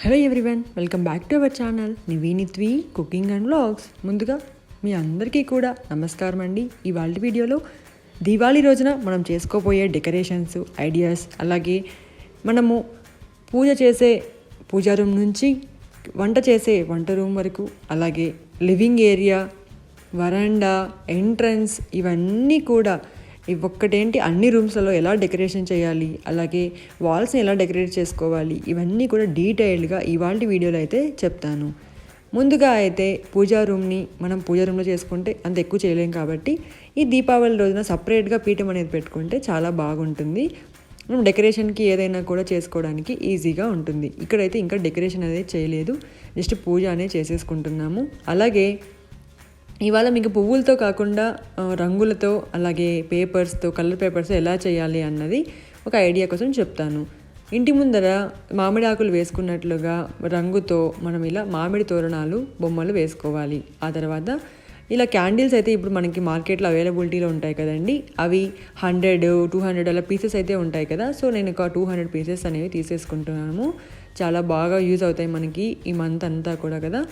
Hello everyone, welcome back to our channel నివీనిత్వి cooking and vlogs. ముందుగా మీ అందరికీ కూడా నమస్కారం అండి. ఇవాళ వీడియోలో దీవాళీ రోజున మనం చేసుకోబోయే డెకరేషన్స్ ఐడియాస్, అలాగే మనము పూజ చేసే పూజా రూమ్ నుంచి వంట చేసే వంట రూమ్ వరకు, అలాగే లివింగ్ ఏరియా, వరండా, ఎంట్రన్స్, ఇవన్నీ కూడా ఒక్కటేంటి అన్ని రూమ్స్లలో ఎలా డెకరేషన్ చేయాలి, అలాగే వాల్స్ని ఎలా డెకరేట్ చేసుకోవాలి, ఇవన్నీ కూడా డీటెయిల్డ్గా ఇవాళ వీడియోలో అయితే చెప్తాను. ముందుగా అయితే పూజా రూమ్ని మనం పూజా రూమ్లో చేసుకుంటే అంత ఎక్కువ చేయలేం కాబట్టి ఈ దీపావళి రోజున సపరేట్గా పీఠం అనేది పెట్టుకుంటే చాలా బాగుంటుంది. మనం డెకరేషన్కి ఏదైనా కూడా చేసుకోవడానికి ఈజీగా ఉంటుంది. ఇక్కడైతే ఇంకా డెకరేషన్ అనేది చేయలేదు, జస్ట్ పూజ అనేది చేసేసుకుంటున్నాము. అలాగే ఇవాళ మీకు పువ్వులతో కాకుండా రంగులతో, అలాగే పేపర్స్తో, కలర్ పేపర్స్తో ఎలా చేయాలి అన్నది ఒక ఐడియా కోసం చెప్తాను. ఇంటి ముందర మామిడి ఆకులు వేసుకున్నట్లుగా రంగుతో మనం ఇలా మామిడి తోరణాలు బొమ్మలు వేసుకోవాలి. ఆ తర్వాత ఇలా క్యాండిల్స్ అయితే ఇప్పుడు మనకి మార్కెట్లో అవైలబిలిటీలో ఉంటాయి కదండి, అవి 100, 200 అలా పీసెస్ అయితే ఉంటాయి కదా. సో నేను ఒక 200 పీసెస్ అనేవి తీసేసుకుంటున్నాము. చాలా బాగా యూజ్ అవుతాయి మనకి ఈ మంత్ అంతా కూడా కదా,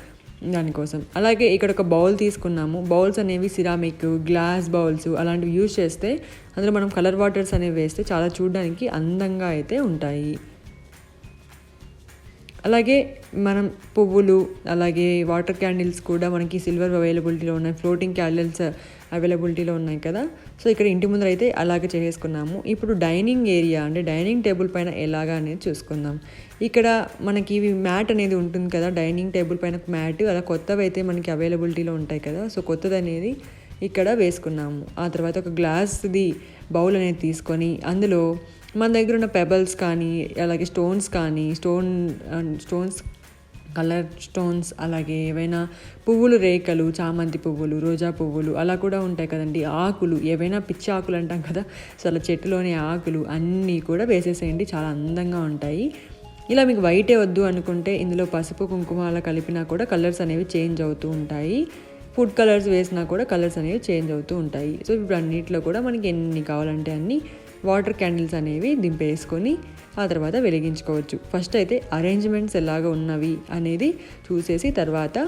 దానికోసం. అలాగే ఇక్కడ ఒక బౌల్ తీసుకున్నాము. బౌల్స్ అనేవి సిరామిక్, గ్లాస్ బౌల్స్ అలాంటివి యూజ్ చేస్తే అందులో మనం కలర్ వాటర్స్ అనేవి వేస్తే చాలా చూడడానికి అందంగా అయితే ఉంటాయి. అలాగే మనం పువ్వులు, అలాగే వాటర్ క్యాండిల్స్ కూడా మనకి సిల్వర్ అవైలబిలిటీలో ఉన్నాయి, ఫ్లోటింగ్ క్యాండిల్స్ అవైలబిలిటీలో ఉన్నాయి కదా. సో ఇక్కడ ఇంటి ముందర అయితే అలాగే చేసుకున్నాము. ఇప్పుడు డైనింగ్ ఏరియా అంటే డైనింగ్ టేబుల్ పైన ఎలాగా అనేది చూసుకుందాం. ఇక్కడ మనకి ఇవి మ్యాట్ అనేది ఉంటుంది కదా, డైనింగ్ టేబుల్ పైన మ్యాట్, అలా కొత్తవి అయితే మనకి అవైలబిలిటీలో ఉంటాయి కదా. సో కొత్తది అనేది ఇక్కడ వేసుకున్నాము. ఆ తర్వాత ఒక గ్లాస్ది బౌల్ అనేది తీసుకొని అందులో మన దగ్గర ఉన్న పెబల్స్ కానీ, అలాగే స్టోన్స్ కలర్ స్టోన్స్, అలాగే ఏవైనా పువ్వులు, రేఖలు, చామంతి పువ్వులు, రోజా పువ్వులు అలా కూడా ఉంటాయి కదండి, ఆకులు, ఏవైనా పిచ్చి ఆకులు అంటాం కదా, సో అలా చెట్టులోని ఆకులు అన్నీ కూడా వేసేసేయండి, చాలా అందంగా ఉంటాయి. ఇలా మీకు వైటే వద్దు అనుకుంటే ఇందులో పసుపు, కుంకుమ అలా కలిపినా కూడా కలర్స్ అనేవి చేంజ్ అవుతూ ఉంటాయి. ఫుడ్ కలర్స్ వేసినా కూడా కలర్స్ అనేవి చేంజ్ అవుతూ ఉంటాయి. సో ఇప్పుడు అన్నిట్లో కూడా మనకి ఎన్ని కావాలంటే అన్ని వాటర్ క్యాండిల్స్ అనేవి దింపేసుకొని ఆ తర్వాత వెలిగించుకోవచ్చు. ఫస్ట్ అయితే అరేంజ్మెంట్స్ ఎలాగ ఉన్నవి అనేది చూసేసి తర్వాత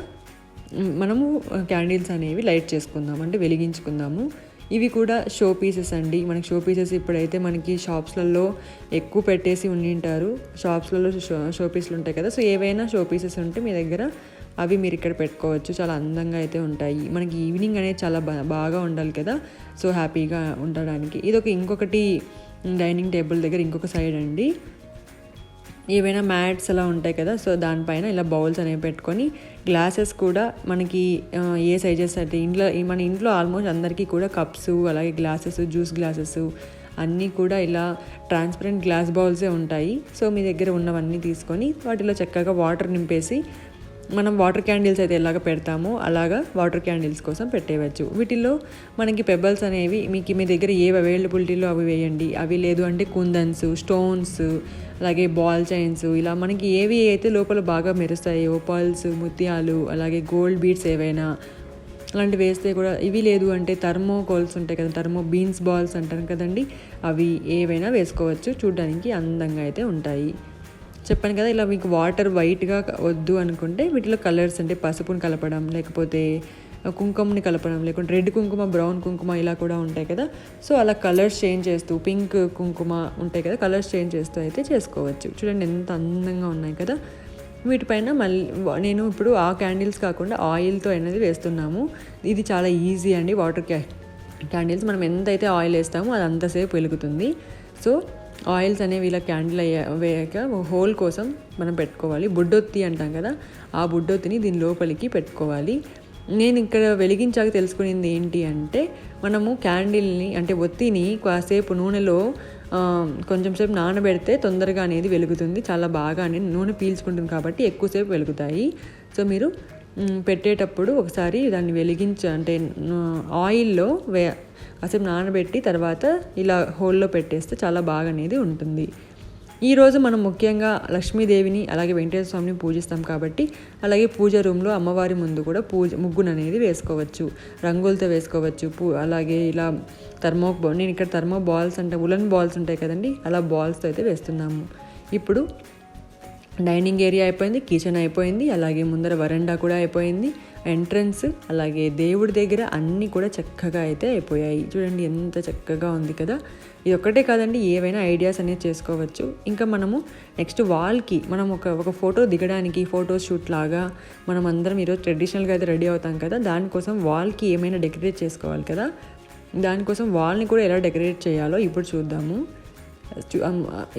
మనము క్యాండిల్స్ అనేవి లైట్ చేసుకుందాం, అంటే వెలిగించుకుందాము. ఇవి కూడా షో పీసెస్ అండి. మనకి షో పీసెస్ ఇప్పుడైతే మనకి షాప్స్లలో ఎక్కువ పెట్టేసి ఉండింటారు. షాప్స్లలో షో పీసులు ఉంటాయి కదా, సో ఏవైనా షో పీసెస్ ఉంటే మీ దగ్గర అవి మీరు ఇక్కడ పెట్టుకోవచ్చు. చాలా అందంగా అయితే ఉంటాయి. మనకి ఈవినింగ్ అనేది చాలా బాగా ఉండాలి కదా, సో హ్యాపీగా ఉండడానికి. ఇంకొకటి డైనింగ్ టేబుల్ దగ్గర ఇంకొక సైడ్ అండి, ఏవైనా మ్యాట్స్ అలా ఉంటాయి కదా, సో దానిపైన ఇలా బౌల్స్ అనేవి పెట్టుకొని గ్లాసెస్ కూడా మనకి ఏ సైజెస్ అంటే మన ఇంట్లో ఆల్మోస్ట్ అందరికీ కూడా కప్స్, అలాగే గ్లాసెస్, జ్యూస్ గ్లాసెస్ అన్నీ కూడా ఇలా ట్రాన్స్పరెంట్ గ్లాస్ బౌల్సే ఉంటాయి. సో మీ దగ్గర ఉన్నవన్నీ తీసుకొని వాటిలో చక్కగా వాటర్ నింపేసి మనం వాటర్ క్యాండిల్స్ అయితే ఎలాగ పెడతామో అలాగా వాటర్ క్యాండిల్స్ కోసం పెట్టేయవచ్చు. వీటిల్లో మనకి పెబల్స్ అనేవి మీ దగ్గర ఏవి అవైలబిలిటీలో అవి వేయండి. అవి లేదు అంటే కుందన్స్, స్టోన్స్, అలాగే బాల్ చైన్స్, ఇలా మనకి ఏవి అయితే లోపల బాగా మెరుస్తాయి, ఓపాల్స్, ముత్యాలు, అలాగే గోల్డ్ బీడ్స్ ఏవైనా అలాంటివి వేస్తే కూడా. ఇవి లేదు అంటే థర్మోకోల్స్ ఉంటాయి కదా, థర్మో బీన్స్ బాల్స్ అంటారు కదండి, అవి ఏవైనా వేసుకోవచ్చు. చూడడానికి అందంగా అయితే ఉంటాయి. చెప్పాను కదా, ఇలా మీకు వాటర్ వైట్గా వద్దు అనుకుంటే వీటిలో కలర్స్ అంటే పసుపుని కలపడం, లేకపోతే కుంకుమని కలపడం, లేకుంటే రెడ్ కుంకుమ, బ్రౌన్ కుంకుమ ఇలా కూడా ఉంటాయి కదా. సో అలా కలర్స్ చేంజ్ చేస్తూ, పింక్ కుంకుమ ఉంటాయి కదా, కలర్స్ చేంజ్ చేస్తూ అయితే చేసుకోవచ్చు. చూడండి ఎంత అందంగా ఉన్నాయి కదా. వీటిపైన మళ్ళీ నేను ఇప్పుడు ఆ క్యాండిల్స్ కాకుండా ఆయిల్తో అనేది వేస్తున్నాము. ఇది చాలా ఈజీ అండి. వాటర్ క్యాండిల్స్ మనం ఎంతైతే ఆయిల్ వేస్తామో అది అంతసేపు వెలుగుతుంది. సో ఆయిల్స్ అనేవి ఇలా క్యాండిల్ వేయక హోల్ కోసం మనం పెట్టుకోవాలి. బుడ్డొత్తి అంటాం కదా, ఆ బుడ్డొత్తిని దీని లోపలికి పెట్టుకోవాలి. నేను ఇక్కడ వెలిగించాక తెలుసుకునేది ఏంటి అంటే, మనము క్యాండిల్ని అంటే ఒత్తిని కాసేపు నూనెలో కొంచెం సేపు నానబెడితే తొందరగా అనేది వెలుగుతుంది, చాలా బాగా అనేది నూనె పీల్చుకుంటుంది కాబట్టి ఎక్కువసేపు వెలుగుతాయి. సో మీరు పెట్టేటప్పుడు ఒకసారి దాన్ని అంటే ఆయిల్లో కాసేపు నానబెట్టి తర్వాత ఇలా హోల్లో పెట్టేస్తే చాలా బాగా అనేది ఉంటుంది. ఈరోజు మనం ముఖ్యంగా లక్ష్మీదేవిని, అలాగే వెంకటేశ్వర స్వామిని పూజిస్తాం కాబట్టి, అలాగే పూజ రూమ్లో అమ్మవారి ముందు కూడా ముగ్గును అనేది వేసుకోవచ్చు, రంగులతో వేసుకోవచ్చు. అలాగే ఇలా నేను ఇక్కడ థర్మో బాల్స్ అంటే ఉలన్ బాల్స్ ఉంటాయి కదండి, అలా బాల్స్తో అయితే వేస్తున్నాము. ఇప్పుడు డైనింగ్ ఏరియా అయిపోయింది, కిచెన్ అయిపోయింది, అలాగే ముందర వరండా కూడా అయిపోయింది, ఎంట్రన్స్, అలాగే దేవుడి దగ్గర అన్నీ కూడా చక్కగా అయితే అయిపోయాయి. చూడండి ఎంత చక్కగా ఉంది కదా. ఇది ఒక్కటే కాదండి, ఏవైనా ఐడియాస్ అనేది చేసుకోవచ్చు. ఇంకా మనము నెక్స్ట్ వాల్కి మనం ఒక ఫోటో దిగడానికి ఫోటో షూట్ లాగా మనం అందరం ఈరోజు ట్రెడిషనల్గా అయితే రెడీ అవుతాం కదా, దానికోసం వాల్కి ఏమైనా డెకరేట్ చేసుకోవాలి కదా. దానికోసం వాల్ని కూడా ఎలా డెకరేట్ చేయాలో ఇప్పుడు చూద్దాము.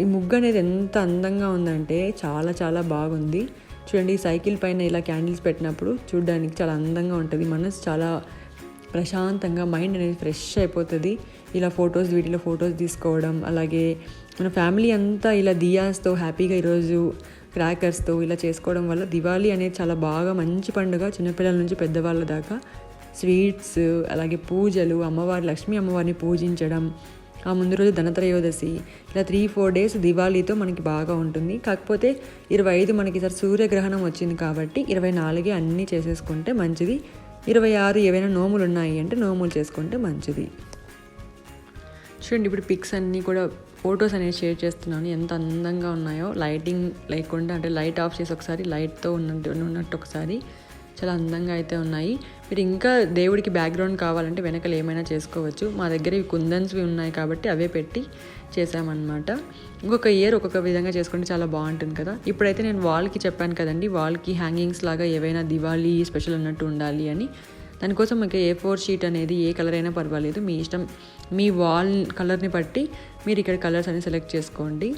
ఈ ముగ్గు అనేది ఎంత అందంగా ఉందంటే చాలా చాలా బాగుంది. చూడండి, సైకిల్ పైన ఇలా క్యాండిల్స్ పెట్టినప్పుడు చూడడానికి చాలా అందంగా ఉంటుంది. మనసు చాలా ప్రశాంతంగా, మైండ్ అనేది ఫ్రెష్ అయిపోతుంది. ఇలా వీటిలో ఫొటోస్ తీసుకోవడం, అలాగే మన ఫ్యామిలీ అంతా ఇలా దియాస్తో హ్యాపీగా ఈరోజు క్రాకర్స్తో ఇలా చేసుకోవడం వల్ల దివాళీ అనేది చాలా బాగా మంచి పండుగ. చిన్నపిల్లల నుంచి పెద్దవాళ్ళ దాకా స్వీట్స్, అలాగే పూజలు, లక్ష్మీ అమ్మవారిని పూజించడం, ఆ ముందు రోజు ధనత్రయోదశి, ఇలా 3-4 డేస్ దివాళీతో మనకి బాగా ఉంటుంది. కాకపోతే 25 మనకి ఈసారి సూర్యగ్రహణం వచ్చింది కాబట్టి 24 అన్నీ చేసేసుకుంటే మంచిది. 26 ఏవైనా నోములు ఉన్నాయి అంటే నోములు చేసుకుంటే మంచిది. చూడండి, ఇప్పుడు పిక్స్ అన్నీ కూడా ఫొటోస్ అనేవి షేర్ చేస్తున్నాను. ఎంత అందంగా ఉన్నాయో, లైటింగ్ లేకుండా అంటే లైట్ ఆఫ్ చేసి ఒకసారి, లైట్తో ఉన్నట్టు ఒకసారి, చాలా అందంగా అయితే ఉన్నాయి. మీరు ఇంకా దేవుడికి బ్యాక్గ్రౌండ్ కావాలంటే వెనకలు ఏమైనా చేసుకోవచ్చు. మా దగ్గర ఇవి కుందన్స్వి ఉన్నాయి కాబట్టి అవే పెట్టి చేసామన్నమాట. ఇంకొక ఇయర్ ఒక్కొక్క విధంగా చేసుకుంటే చాలా బాగుంటుంది కదా. ఇప్పుడైతే నేను వాల్కి చెప్పాను కదండి, వాల్కి హ్యాంగింగ్స్ లాగా ఏవైనా దివాళీ స్పెషల్ అన్నట్టు ఉండాలి అని. దానికోసం మీకు A4 షీట్ అనేది ఏ కలర్ అయినా పర్వాలేదు, మీ ఇష్టం. మీ వాల్ కలర్ని బట్టి మీరు ఇక్కడ కలర్స్ అనేది సెలెక్ట్ చేసుకోండి.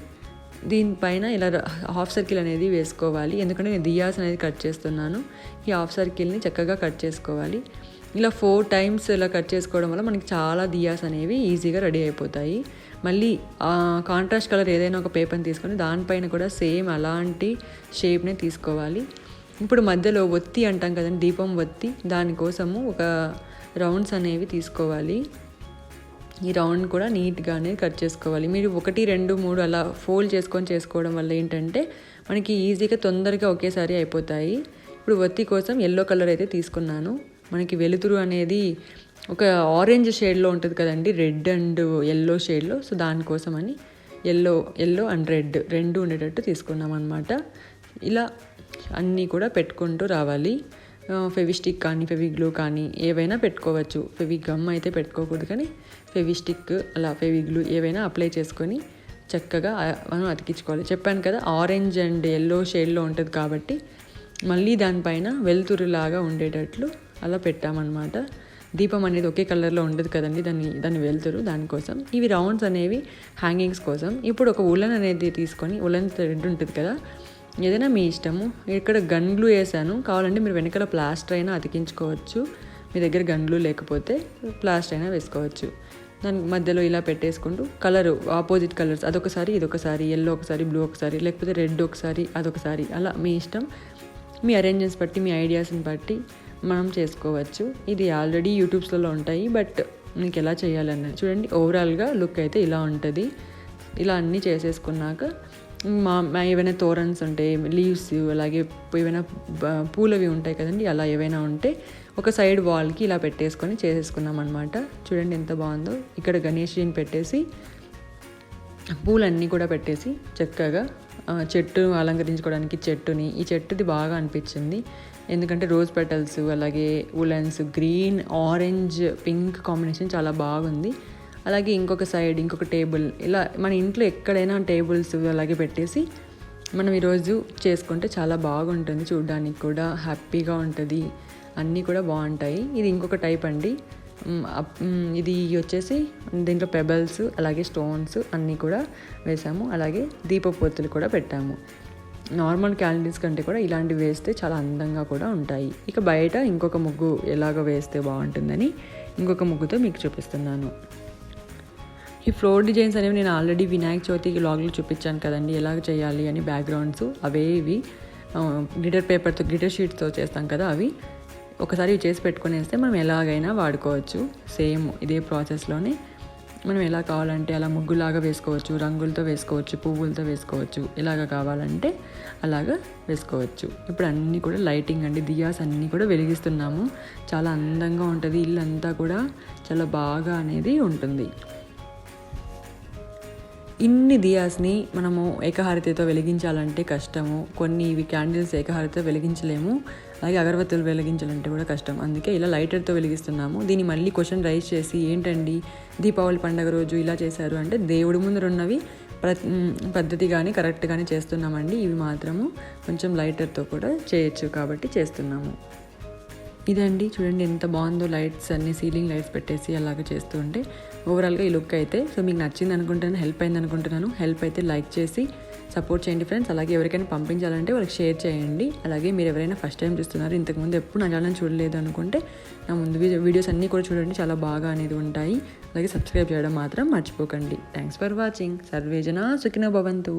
దీనిపైన ఇలా హాఫ్ సర్కిల్ అనేది వేసుకోవాలి, ఎందుకంటే నేను దియాస్ అనేది కట్ చేస్తున్నాను. ఈ హాఫ్ సర్కిల్ని చక్కగా కట్ చేసుకోవాలి. ఇలా 4 టైమ్స్ ఇలా కట్ చేసుకోవడం వల్ల మనకి చాలా దియాస్ అనేవి ఈజీగా రెడీ అయిపోతాయి. మళ్ళీ కాంట్రాస్ట్ కలర్ ఏదైనా ఒక పేపర్ని తీసుకొని దానిపైన కూడా సేమ్ అలాంటి షేప్ని తీసుకోవాలి. ఇప్పుడు మధ్యలో ఒత్తి అంటాం కదండి, దీపం ఒత్తి, దానికోసము ఒక రౌండ్స్ అనేవి తీసుకోవాలి. ఈ రౌండ్ కూడా నీట్గానే కట్ చేసుకోవాలి. మీరు 1, 2, 3 అలా ఫోల్డ్ చేసుకోవడం వల్ల ఏంటంటే మనకి ఈజీగా తొందరగా ఒకేసారి అయిపోతాయి. ఇప్పుడు ఒత్తి కోసం ఎల్లో కలర్ అయితే తీసుకున్నాను. మనకి వెలుతురు అనేది ఒక ఆరెంజ్ షేడ్లో ఉంటుంది కదండి, రెడ్ అండ్ ఎల్లో షేడ్లో. సో దానికోసం అని ఎల్లో అండ్ రెడ్ 2 ఉండేటట్టు తీసుకున్నాం అనమాట. ఇలా అన్నీ కూడా పెట్టుకుంటూ రావాలి. ఫెవిస్టిక్ కానీ ఫెవిగ్లూ కానీ ఏవైనా పెట్టుకోవచ్చు. ఫెవిగమ్ అయితే పెట్టుకోకూడదు, కానీ ఫెవిస్టిక్ అలా ఫెవిగ్లూ ఏవైనా అప్లై చేసుకొని చక్కగా మనం అతికించుకోవాలి. చెప్పాను కదా, ఆరెంజ్ అండ్ ఎల్లో షేడ్లో ఉంటుంది కాబట్టి మళ్ళీ దానిపైన వెలుతురులాగా ఉండేటట్లు అలా పెట్టామన్నమాట. దీపం అనేది ఒకే కలర్లో ఉండదు కదండి, దాని వెలుతురు, దానికోసం. ఇవి రౌండ్స్ అనేవి హ్యాంగింగ్స్ కోసం. ఇప్పుడు ఒక ఉలన్ అనేది తీసుకొని, ఉలన్ థ్రెడ్ ఉంటుంది కదా, ఏదైనా మీ ఇష్టము. ఇక్కడ గన్ గ్లూ వేసాను, కావాలంటే మీరు వెనకాల ప్లాస్టర్ అయినా అతికించుకోవచ్చు. మీ దగ్గర గన్ గ్లూ లేకపోతే ప్లాస్టర్ అయినా వేసుకోవచ్చు. దాని మధ్యలో ఇలా పెట్టేసుకుంటూ కలరు ఆపోజిట్ కలర్స్ అదొకసారి, ఇదొకసారి, ఎల్లో ఒకసారి, బ్లూ ఒకసారి, లేకపోతే రెడ్ ఒకసారి, అదొకసారి, అలా మీ ఇష్టం. మీ అరేంజ్మెంట్స్ బట్టి, మీ ఐడియాస్ని బట్టి మనం చేసుకోవచ్చు. ఇది ఆల్రెడీ యూట్యూబ్స్లో ఉంటాయి, బట్ మీకు ఎలా చేయాలన్నది చూడండి. ఓవరాల్గా లుక్ అయితే ఇలా ఉంటుంది. ఇలా అన్నీ చేసేసుకున్నాక ఏవైనా తోరన్స్ ఉంటే, లీవ్స్, అలాగే ఏవైనా పూలవి ఉంటాయి కదండి, అలా ఏవైనా ఉంటే ఒక సైడ్ వాల్కి ఇలా పెట్టేసుకొని చేసేసుకున్నాం అనమాట. చూడండి ఎంత బాగుందో. ఇక్కడ గణేష్ని పెట్టేసి పూలన్నీ కూడా పెట్టేసి చక్కగా చెట్టు అలంకరించుకోవడానికి ఈ చెట్టుది బాగా అనిపించింది. ఎందుకంటే రోజ్ పెటల్స్, అలాగే woollens, green, orange, pink combination చాలా బాగుంది. అలాగే ఇంకొక సైడ్ ఇంకొక టేబుల్, ఇలా మన ఇంట్లో ఎక్కడైనా టేబుల్స్ అలాగే పెట్టేసి మనం ఈరోజు చేసుకుంటే చాలా బాగుంటుంది. చూడడానికి కూడా హ్యాపీగా ఉంటుంది, అన్నీ కూడా బాగుంటాయి. ఇది ఇంకొక టైప్ అండి. ఇది వచ్చేసి దీంట్లో పెబల్స్, అలాగే స్టోన్స్ అన్నీ కూడా వేసాము. అలాగే దీపపోతులు కూడా పెట్టాము. నార్మల్ క్యాండిల్స్ కంటే కూడా ఇలాంటివి వేస్తే చాలా అందంగా కూడా ఉంటాయి. ఇక బయట ఇంకొక ముగ్గు ఎలాగ వేస్తే బాగుంటుందని ఇంకొక ముగ్గుతో మీకు చూపిస్తున్నాను. ఈ ఫ్లోర్ డిజైన్స్ అనేవి నేను ఆల్రెడీ వినాయక చవితికి వ్లాగ్లో చూపించాను కదండి, ఎలాగ చేయాలి అని. బ్యాక్గ్రౌండ్స్ అవే ఇవి గ్లిటర్ పేపర్తో, గ్లిటర్ షీట్స్తో చేస్తాం కదా, అవి ఒకసారి ఇవి చేసి పెట్టుకుని వేస్తే మనం ఎలాగైనా వాడుకోవచ్చు. సేమ్ ఇదే ప్రాసెస్లోనే మనం ఎలా కావాలంటే అలా ముగ్గులాగా వేసుకోవచ్చు, రంగులతో వేసుకోవచ్చు, పువ్వులతో వేసుకోవచ్చు, ఎలాగ కావాలంటే అలాగా వేసుకోవచ్చు. ఇప్పుడు అన్నీ కూడా లైటింగ్ అండి, దియాస్ అన్నీ కూడా వెలిగిస్తున్నాము. చాలా అందంగా ఉంటుంది, ఇల్లు అంతా కూడా చాలా బాగా అనేది ఉంటుంది. ఇన్ని దియాస్ని మనము ఏకహారతితో వెలిగించాలంటే కష్టము. కొన్ని ఇవి క్యాండిల్స్ ఏకహారతితో వెలిగించలేము, అలాగే అగరబత్తులు వెలిగించాలంటే కూడా కష్టం. అందుకే ఇలా లైటర్తో వెలిగిస్తున్నాము. దీన్ని మళ్ళీ క్వశ్చన్ రైజ్ చేసి ఏంటండి దీపావళి పండుగ రోజు ఇలా చేశారు అంటే దేవుడి ముందర ఉన్నవి పద్ధతిగానే కరెక్ట్గానే చేస్తున్నామండి. ఇవి మాత్రము కొంచెం లైటర్తో కూడా చేయొచ్చు కాబట్టి చేస్తున్నాము. ఇదండి చూడండి ఎంత బాగుందో, లైట్స్ అన్ని సీలింగ్ లైట్స్ పెట్టేసి అలాగే చేస్తూ ఉంటే ఓవరాల్గా ఈ లుక్ అయితే. సో మీకు నచ్చింది అనుకుంటున్నాను, హెల్ప్ అయింది అనుకుంటున్నాను. హెల్ప్ అయితే లైక్ చేసి సపోర్ట్ చేయండి ఫ్రెండ్స్. అలాగే ఎవరికైనా పంపించాలంటే వాళ్ళకి షేర్ చేయండి. అలాగే మీరు ఎవరైనా ఫస్ట్ టైం చూస్తున్నారు, ఇంతకుముందు ఎప్పుడు నా ఛానల్ చూడలేదు అనుకుంటే నా ముందు వీడియోస్ అన్నీ కూడా చూడండి, చాలా బాగా అనేది ఉంటాయి. అలాగే సబ్స్క్రైబ్ చేయడం మాత్రం మర్చిపోకండి. Thanks for watching. సర్వేజన సుఖినో భవంతు.